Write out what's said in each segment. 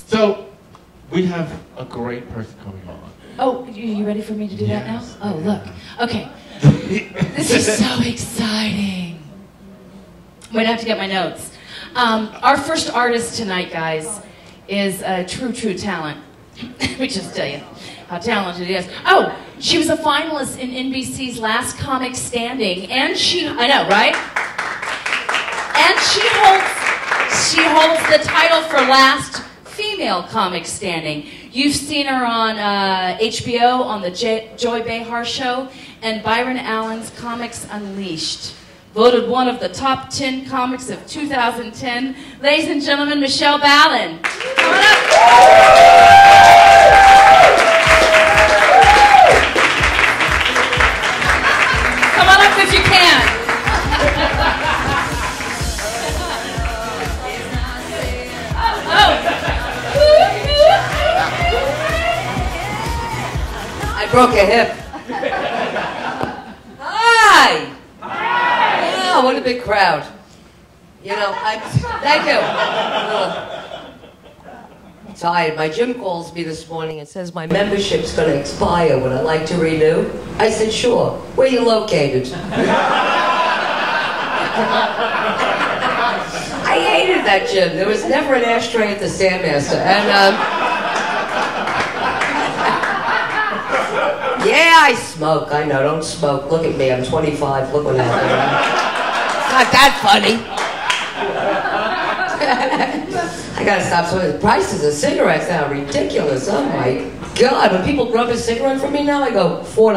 So, we have a great person coming on. Oh, you ready for me to do that now? Oh, look. Okay. This is so exciting. I'm going to have to get my notes. Our first artist tonight, guys, is a true talent. Let me just tell you how talented he is. Oh, she was a finalist in NBC's Last Comic Standing, and I know, right? And she holds the title for Last Female Comic Standing. You've seen her on HBO on the Joy Behar Show and Byron Allen's Comics Unleashed. Voted one of the top 10 comics of 2010. Ladies and gentlemen, Michele Balan. Come on up. Come on up if you can. I broke a hip. Hi! Wow, what a big crowd. You know, thank you. I'm tired. My gym calls me this morning and says my membership's going to expire. Would I like to renew? I said, sure. Where are you located? I hated that gym. There was never an ashtray at the Stairmaster. And, yeah, I smoke. I know, don't smoke. Look at me, I'm 25. Look what happened. It's not that funny. I gotta stop smoking. The prices of cigarettes now are ridiculous. Oh my God. When people grab a cigarette from me now, I go, $4.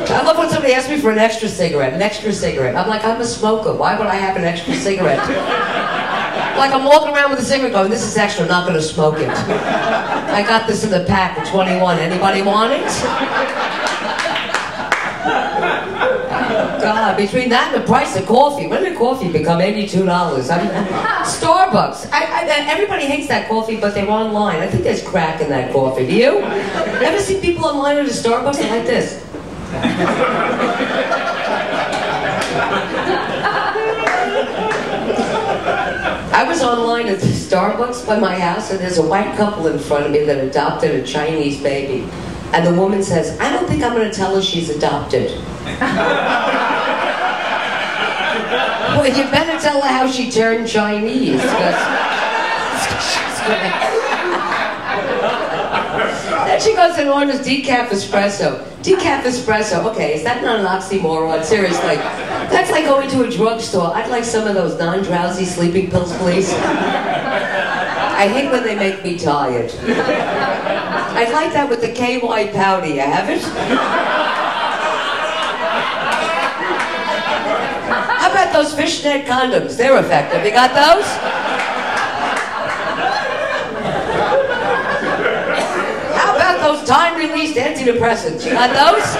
I love when somebody asks me for an extra cigarette. I'm like, I'm a smoker. Why would I have an extra cigarette? Like I'm walking around with a cigarette going, this is extra, I'm not going to smoke it. I got this in the pack at 21. Anybody want it? God, between that and the price of coffee, when did coffee become $82? Starbucks. Everybody hates that coffee, but they're online. I think there's crack in that coffee. Do you? Ever see people online at a Starbucks? They're like this. I was online at the Starbucks by my house, and there's a white couple in front of me that adopted a Chinese baby. And the woman says, I don't think I'm going to tell her she's adopted. Well, you better tell her how she turned Chinese. Then she goes and orders decaf espresso. Decaf espresso, okay, is that not an oxymoron? Seriously. That's like going to a drugstore. I'd like some of those non-drowsy sleeping pills, please. I hate when they make me tired. I'd like that with the KY powder. You have it? How about those fishnet condoms? They're effective. You got those? How about those time-released antidepressants? You got those?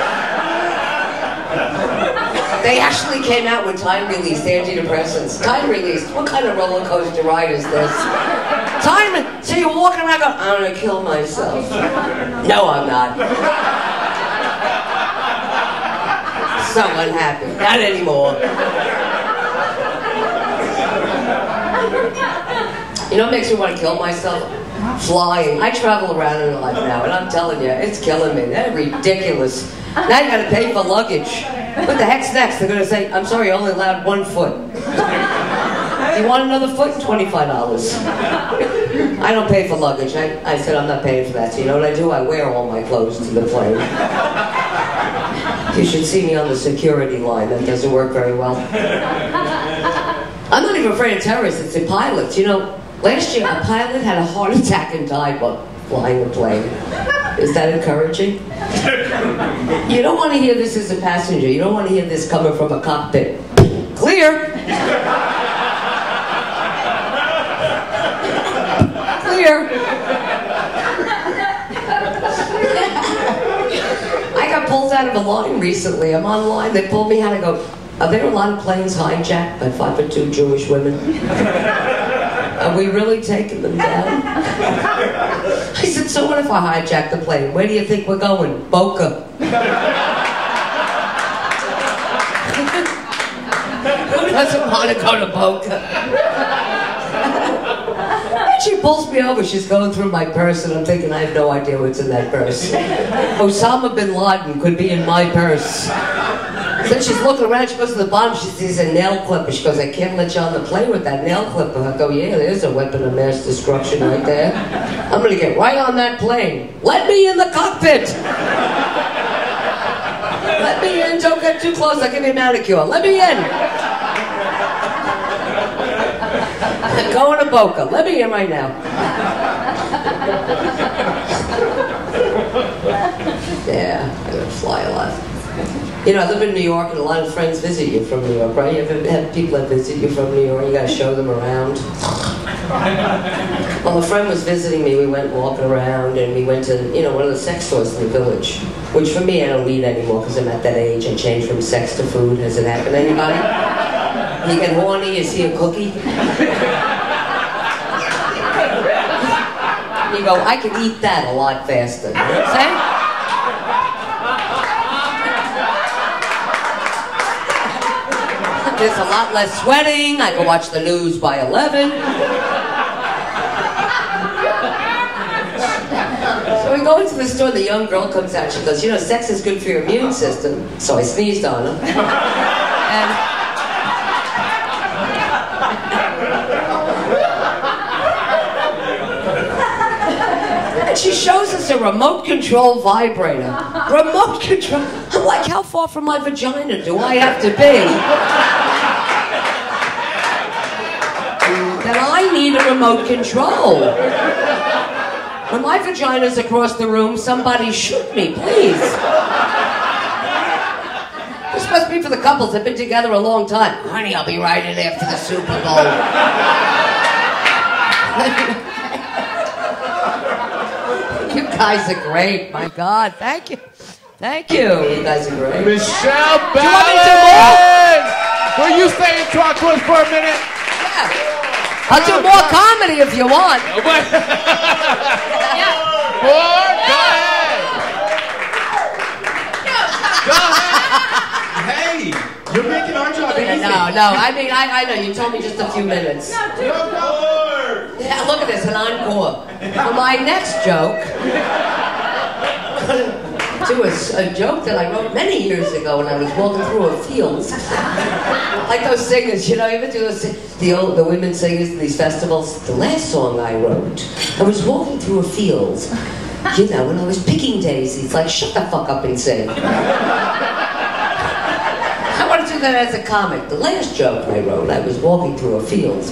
They actually came out with time-released antidepressants. Time-released. What kind of roller coaster ride is this? So you're walking around going, I'm going to kill myself. No, I'm not. So unhappy. Not anymore. You know what makes me want to kill myself? Flying. I travel around in life now, and I'm telling you, it's killing me. That's ridiculous. Now you got to pay for luggage. What the heck's next? They're going to say, I'm sorry, you're only allowed 1 foot. You want another foot? $25. I don't pay for luggage. I said I'm not paying for that. So you know what I do? I wear all my clothes to the plane. You should see me on the security line. That doesn't work very well. I'm not even afraid of terrorists. It's the pilots. You know, last year a pilot had a heart attack and died while flying a plane. Is that encouraging? You don't want to hear this as a passenger. You don't want to hear this coming from a cockpit. Clear! Clear! I got pulled out of a line recently. I'm online. They pulled me out. I go, are there a lot of planes hijacked by 5'2" Jewish women? Are we really taking them down? I said, so what if I hijack the plane? Where do you think we're going? Boca. Who doesn't want to go to Boca? she pulls me over. She's going through my purse, and I'm thinking, I have no idea what's in that purse. Osama bin Laden could be in my purse. Then she's looking around, she goes to the bottom, she sees a nail clipper. She goes, I can't let you on the plane with that nail clipper. I go, yeah, there's a weapon of mass destruction right there. I'm gonna get right on that plane. Let me in the cockpit! Let me in, don't get too close, I'll give you a manicure. Let me in! I'm going to Boca, let me in right now. Yeah, I'm gonna fly a lot. You know, I live in New York, and a lot of friends visit you from New York, right? You ever have people that visit you from New York, you gotta show them around. Well, a friend was visiting me, we went walking around, and we went to, you know, one of the sex stores in the village. Which for me, I don't eat anymore, because I'm at that age. I changed from sex to food. Has it happened to anybody? You get horny, you see a cookie? You go, I could eat that a lot faster. You know what I'm saying? There's a lot less sweating. I can watch the news by 11. So we go into the store, the young girl comes out, she goes, you know, sex is good for your immune system. So I sneezed on her. And she shows us a remote control vibrator. Remote control. I'm like, how far from my vagina do I have to be? That I need a remote control. When my vagina's across the room, somebody shoot me, please. This must be for the couples that have been together a long time. Honey, I'll be right in after the Super Bowl. You guys are great, my God. Thank you. Thank you. You guys are great. Michele Balan! Do you want me to more? Will you stay and talk to us for a minute? Yeah. I'll do more comedy if you want. More? Go ahead. Go ahead. Hey, you're making our job easy. No. I mean, I know. You told me just a few minutes. Yeah, look at this, an encore. For my next joke, to a joke that I wrote many years ago when I was walking through a field. Like those singers, you know, you ever do those, the women singers in these festivals? The last song I wrote, I was walking through a field, you know, when I was picking daisies, like, shut the fuck up and sing. I want to do that as a comic. The last joke I wrote, I was walking through a field.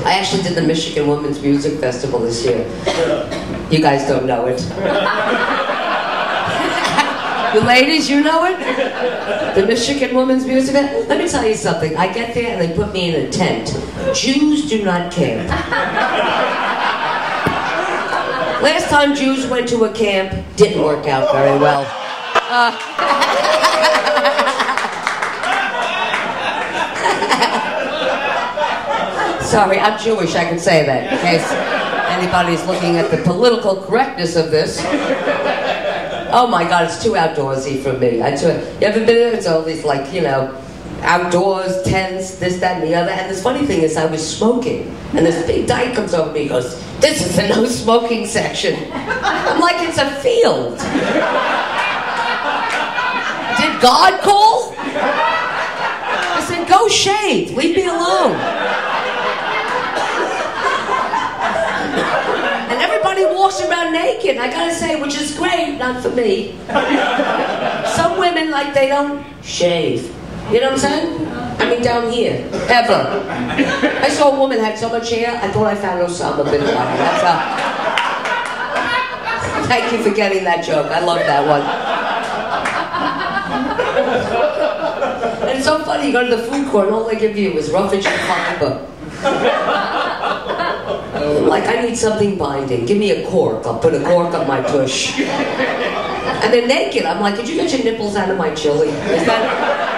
I actually did the Michigan Women's Music Festival this year. You guys don't know it. You ladies, you know it? The Michigan Women's Music Festival? Let me tell you something. I get there and they put me in a tent. Jews do not camp. Last time Jews went to a camp, didn't work out very well. Sorry, I'm Jewish, I can say that, in case anybody's looking at the political correctness of this. Oh my God, it's too outdoorsy for me. You ever been there? It's all these, like, you know, outdoors, tents, this, that, and the other. And the funny thing is, I was smoking. And this big guy comes over to me and goes, this is the no smoking section. I'm like, it's a field. Did God call? I said, go shave, leave me alone. And everybody walks around naked, I gotta say, which is great, not for me. Some women, like, they don't shave. You know what I'm saying? I mean, down here, ever. I saw a woman had so much hair, I thought I found Osama bin Laden. That's how. Thank you for getting that joke. I love that one. And it's so funny, you go to the food court, and all they give you is roughage and fiber. I'm like, I need something binding. Give me a cork. I'll put a cork on my tush. And they're naked. I'm like, could you get your nipples out of my chili? Is that...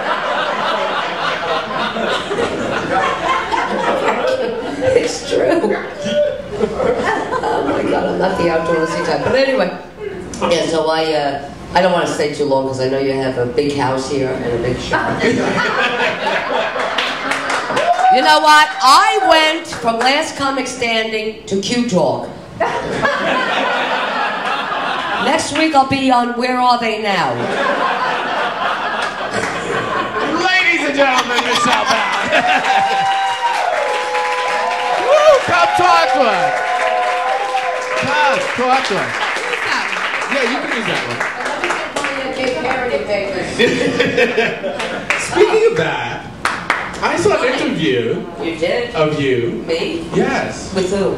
It's true. Oh my God, I'm not the outdoorsy type. But anyway, yeah, so I don't want to stay too long because I know you have a big house here and a big shop. You know what? I went from Last Comic Standing to Qtalk. Next week I'll be on Where Are They Now? Ladies and gentlemen, Michele Balan. Woo! Come talk to us. Come talk to us. Yeah, you can use that one. Speaking of that, I saw an interview. You did? Of you. Me? Yes. With who?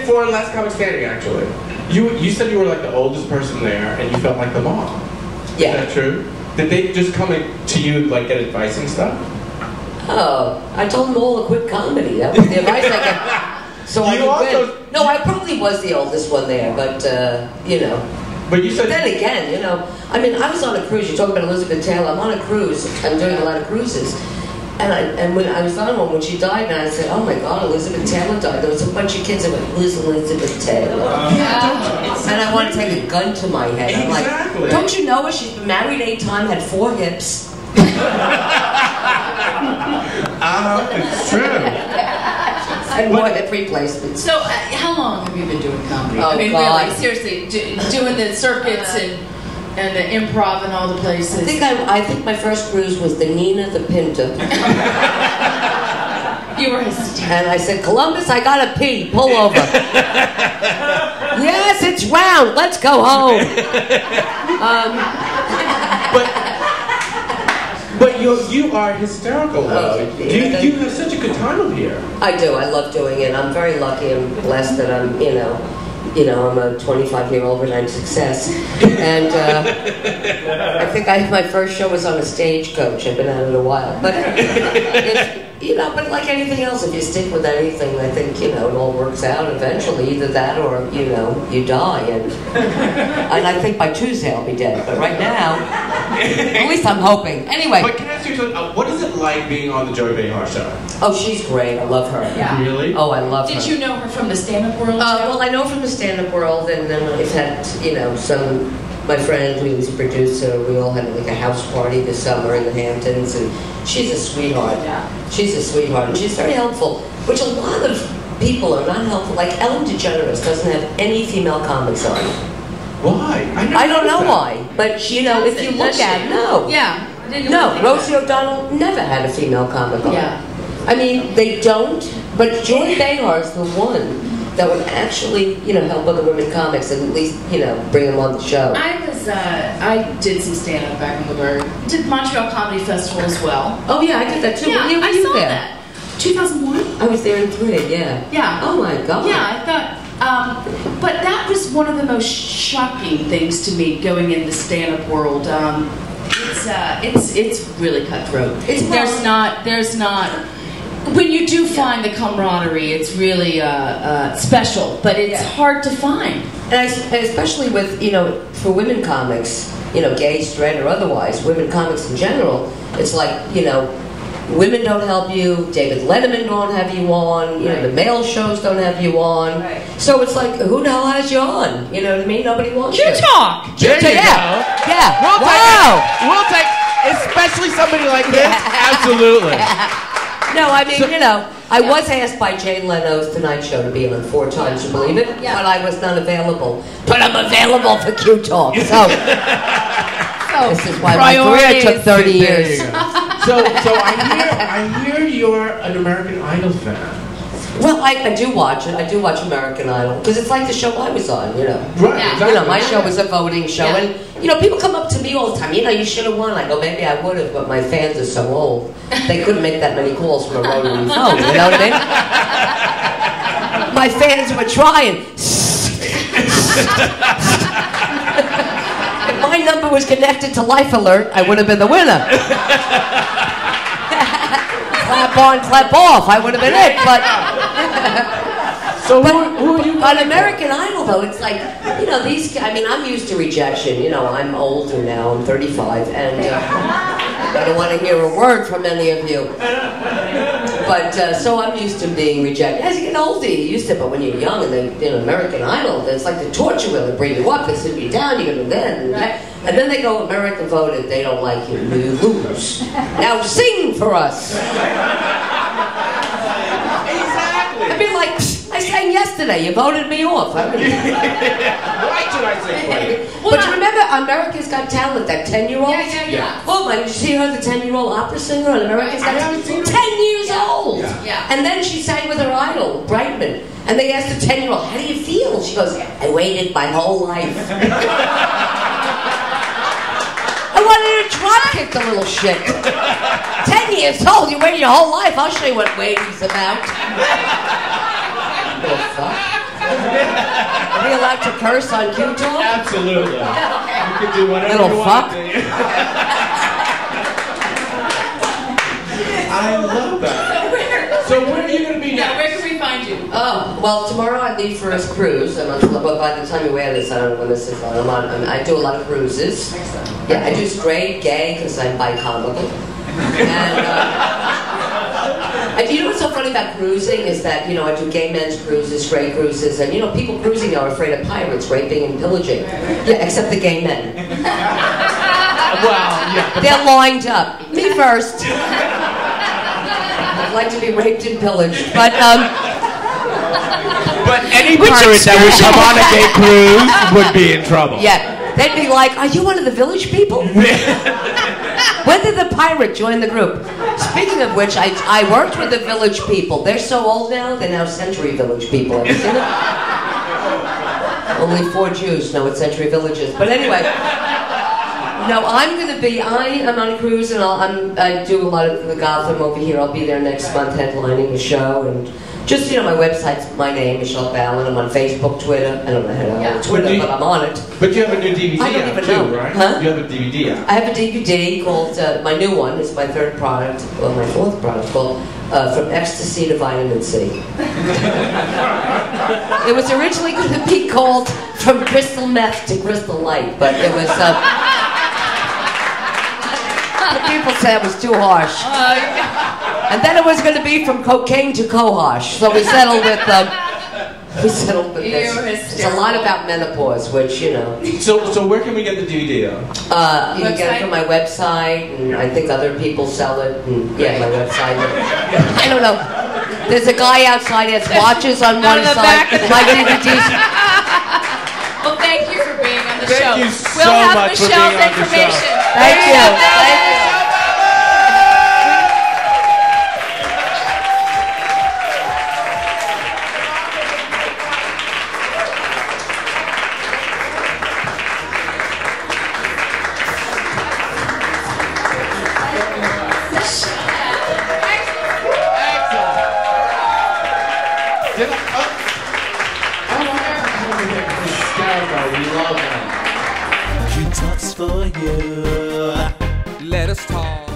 For Last Comic Standing, actually. You said you were like the oldest person there, and you felt like the mom. Yeah. Is that true? Did they just come to you like get advice and stuff? Oh, I told them all to quit comedy. That was the advice I got. So I could win. No, I probably was the oldest one there, but you know. But you said. Then again, you know, I mean, I was on a cruise. You're talking about Elizabeth Taylor. I'm on a cruise. I'm doing a lot of cruises. And when I was on one, when she died, and I said, oh my God, Elizabeth Taylor died. There was a bunch of kids that went, who's Elizabeth Taylor? And I want to take a gun to my head. I'm Exactly. like, don't you know her? She's been married 8 times, had 4 hips. It's true. And more hip replacements. So, how long have you been doing comedy? Oh, I mean, God. really, seriously, doing the circuits and the improv and all the places. I think my first cruise was the Nina the Pinta. You were hysterical. And I said, Columbus, I gotta pee. Pull over. Yes, it's round. Let's go home. But you are hysterical, though. Oh, yeah. You have such a good time up here. I do. I love doing it. I'm very lucky and blessed that I'm, you know, I'm a 25-year-old overnight success. And I think my first show was on a stagecoach. I've been at it a while. But, but like anything else, if you stick with anything, I think, it all works out eventually. Either that or, you die. And I think by Tuesday I'll be dead. But right now, at least I'm hoping. Anyway. But can I ask you something? What is it like being on the Joy Behar show? Oh, she's great. I love her. Yeah. Really? Oh, I love her. Did you know her from the stand-up world? Well, I know from the stand-up world, and then I've had, my friend who was a producer, we all had like a house party this summer in the Hamptons, and she's a sweetheart. Yeah. She's a sweetheart, and she's very helpful, which a lot of people are not helpful. Like Ellen DeGeneres doesn't have any female comics on. Why? I don't know why, but if you look at no. Yeah. No, Rosie O'Donnell never had a female comic on. Yeah. I mean, they don't, but Joy Behar is the one that would actually, help other women comics and at least, bring them on the show. I did some stand-up back in the Burg. Did Montreal Comedy Festival as well. Oh yeah, I did that too. Yeah, When were I you saw there? that. 2001? I was there in 3, yeah. Yeah. Oh my God. Yeah, I thought, but that was one of the most shocking things to me going in the stand-up world. It's really cutthroat. There's not. When you do find the camaraderie, it's really special, but it's hard to find. And especially with, for women comics, gay, straight, or otherwise, women comics in general, it's like, women don't help you, David Letterman don't have you on, the male shows don't have you on. Right. So it's like, who the hell has you on? You know what I mean? Nobody wants you. Qtalk! There you go. Yeah. We'll take, especially somebody like this. Absolutely. No, I mean, I was asked by Jay Leno's Tonight Show to be on 4 times, you believe it? Yeah. But I was not available. But I'm available for Qtalk. So this is why my career took 30 years. So I hear you're an American Idol fan. Well, I do watch it. I do watch American Idol because it's like the show I was on, Right, yeah. exactly. My show was a voting show, and people come up to me all the time. You should have won. I go, maybe I would have, but my fans are so old. They couldn't make that many calls from a rotary phone. You know what I mean? My fans were trying. If my number was connected to Life Alert, I would have been the winner. Clap on, clap off. I would have been it, but. So who are you? On American Idol, though, it's like, these. I mean, I'm used to rejection. I'm older now. I'm 35, and I don't want to hear a word from any of you. But so I'm used to being rejected. As you get older, you're used to it. But when you're young and American Idol, it's like the torture wheel. They bring you up, they sit you down, you go to that. And then they go, America voted, they don't like you, you lose. Now sing for us. Exactly. I'd be like, I sang yesterday, you voted me off. Why should I say play? But you remember America's Got Talent, that 10-year-old? Yeah. Oh my, did you see her, the 10-year-old opera singer on America's Got Talent? 10 years old! Yeah. And then she sang with her idol, Brightman. And they asked the 10-year-old, how do you feel? She goes, I waited my whole life. I wanted to drop kick the little shit. 10 years old, you waited your whole life. I'll show you what waiting's about. Little fuck. Are we allowed to curse on Qtalk? Absolutely. You can do whatever Little you fuck. want. I love that. So where are you going to be Yeah, next? where can we find you? Oh, well, tomorrow I leave for a cruise. But by the time you wear this, I don't know when this is on. I do a lot of cruises. Yeah, I do straight, gay, because I'm bi-comical. And you know what's so funny about cruising is that, you know, I do gay men's cruises, straight cruises, and, you know, people cruising now are afraid of pirates, raping, and pillaging. Yeah, except the gay men. Well, yeah. They're lined up. Me first. I'd like to be raped and pillaged, but, But any pirate that would come on a gay cruise would be in trouble. yeah. They'd be like, are you one of the village people? When did the pirate join the group? Speaking of which, I worked with the village people. They're so old now, they're now Century Village people. Have you seen it? Only 4 Jews know what Century Village is. But anyway, no, I am on a cruise, and I do a lot of the Gotham over here. I'll be there next month headlining a show, and just, you know, my website's my name, Michele Balan. I'm on Facebook, Twitter. I don't know how to Twitter, but I'm on it. But you have a new DVD I don't out even too, know. right? Huh? You have a DVD out. I have a DVD called, my new one, it's my 3rd product, well, my 4th product, called From Ecstasy to Vitamin C. It was originally going to be called From Crystal Meth to Crystal Light, but it was, people said it was too harsh. And then it was going to be From Cocaine to Cohosh, so we settled with this. It's a lot about menopause, which, you know. So where can we get the DVD though? You can get it from my website, and I think other people sell it, and yeah, my website. I don't know. There's a guy outside has watches on one side, my DVDs. Well, thank you for being on the show. Thank you so we'll have much for Michelle's being on the show. information. Thank you. Thank you. Qtalk's for you. Let us talk.